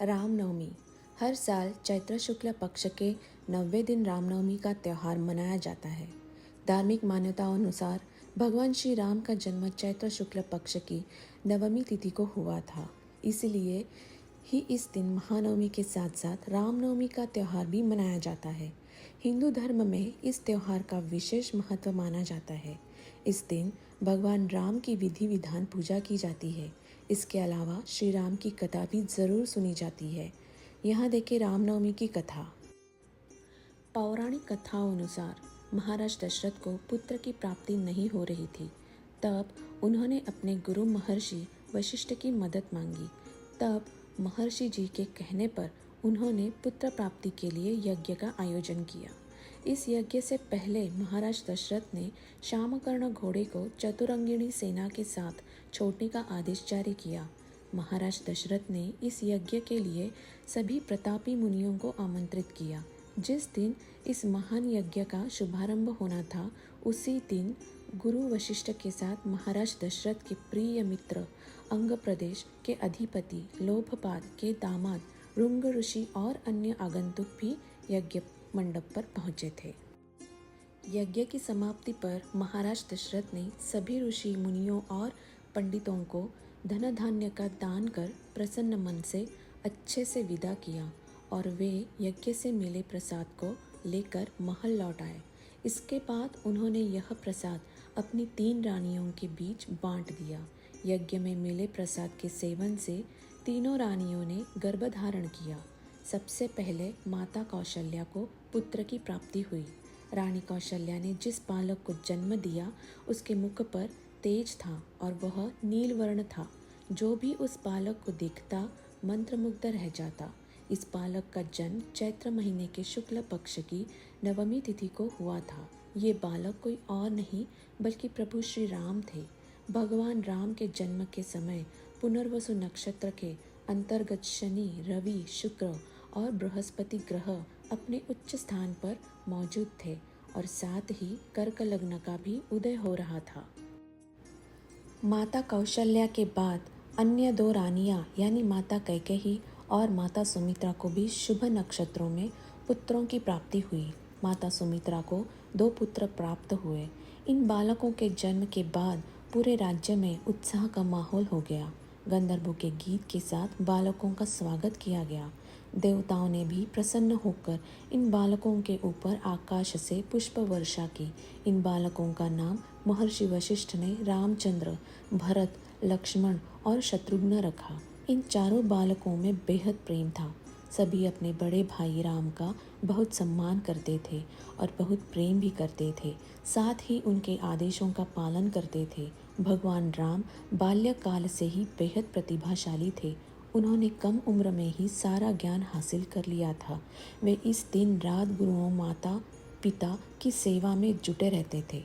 रामनवमी हर साल चैत्र शुक्ल पक्ष के 90वें दिन रामनवमी का त्यौहार मनाया जाता है। धार्मिक मान्यताओं अनुसार भगवान श्री राम का जन्म चैत्र शुक्ल पक्ष की नवमी तिथि को हुआ था, इसलिए ही इस दिन महानवमी के साथ साथ रामनवमी का त्यौहार भी मनाया जाता है। हिंदू धर्म में इस त्यौहार का विशेष महत्व माना जाता है। इस दिन भगवान राम की विधि विधान पूजा की जाती है। इसके अलावा श्री राम की कथा भी ज़रूर सुनी जाती है। यहाँ देखें रामनवमी की कथा। पौराणिक कथाओं अनुसार महाराज दशरथ को पुत्र की प्राप्ति नहीं हो रही थी। तब उन्होंने अपने गुरु महर्षि वशिष्ठ की मदद मांगी। तब महर्षि जी के कहने पर उन्होंने पुत्र प्राप्ति के लिए यज्ञ का आयोजन किया। इस यज्ञ से पहले महाराज दशरथ ने शामकर्ण घोड़े को चतुरंगिणी सेना के साथ छोड़ने का आदेश जारी किया। महाराज दशरथ ने इस यज्ञ के लिए सभी प्रतापी मुनियों को आमंत्रित किया। जिस दिन इस महान यज्ञ का शुभारंभ होना था, उसी दिन गुरु वशिष्ठ के साथ महाराज दशरथ के प्रिय मित्र अंग प्रदेश के अधिपति लोभपाद के दामाद रुंग ऋषि और अन्य आगंतुक भी यज्ञ मंडप पर पहुंचे थे। यज्ञ की समाप्ति पर महाराज दशरथ ने सभी ऋषि मुनियों और पंडितों को धन धान्य का दान कर प्रसन्न मन से अच्छे से विदा किया और वे यज्ञ से मिले प्रसाद को लेकर महल लौट आए। इसके बाद उन्होंने यह प्रसाद अपनी 3 रानियों के बीच बांट दिया। यज्ञ में मिले प्रसाद के सेवन से तीनों रानियों ने गर्भधारण किया। सबसे पहले माता कौशल्या को पुत्र की प्राप्ति हुई। रानी कौशल्या ने जिस बालक को जन्म दिया, उसके मुख पर तेज था और वह नीलवर्ण था। जो भी उस बालक को देखता मंत्रमुग्ध रह जाता। इस बालक का जन्म चैत्र महीने के शुक्ल पक्ष की नवमी तिथि को हुआ था। ये बालक कोई और नहीं बल्कि प्रभु श्री राम थे। भगवान राम के जन्म के समय पुनर्वसु नक्षत्र के अंतर्गत शनि, रवि, शुक्र और बृहस्पति ग्रह अपने उच्च स्थान पर मौजूद थे और साथ ही कर्क लग्न का भी उदय हो रहा था। माता कौशल्या के बाद अन्य 2 रानियां यानी माता कैकेयी और माता सुमित्रा को भी शुभ नक्षत्रों में पुत्रों की प्राप्ति हुई। माता सुमित्रा को 2 पुत्र प्राप्त हुए। इन बालकों के जन्म के बाद पूरे राज्य में उत्साह का माहौल हो गया। गंधर्वों के गीत के साथ बालकों का स्वागत किया गया। देवताओं ने भी प्रसन्न होकर इन बालकों के ऊपर आकाश से पुष्प वर्षा की। इन बालकों का नाम महर्षि वशिष्ठ ने रामचंद्र, भरत, लक्ष्मण और शत्रुघ्न रखा। इन चारों बालकों में बेहद प्रेम था। सभी अपने बड़े भाई राम का बहुत सम्मान करते थे और बहुत प्रेम भी करते थे। साथ ही उनके आदेशों का पालन करते थे। भगवान राम बाल्यकाल से ही बेहद प्रतिभाशाली थे। उन्होंने कम उम्र में ही सारा ज्ञान हासिल कर लिया था। वे इस दिन रात गुरुओं, माता पिता की सेवा में जुटे रहते थे।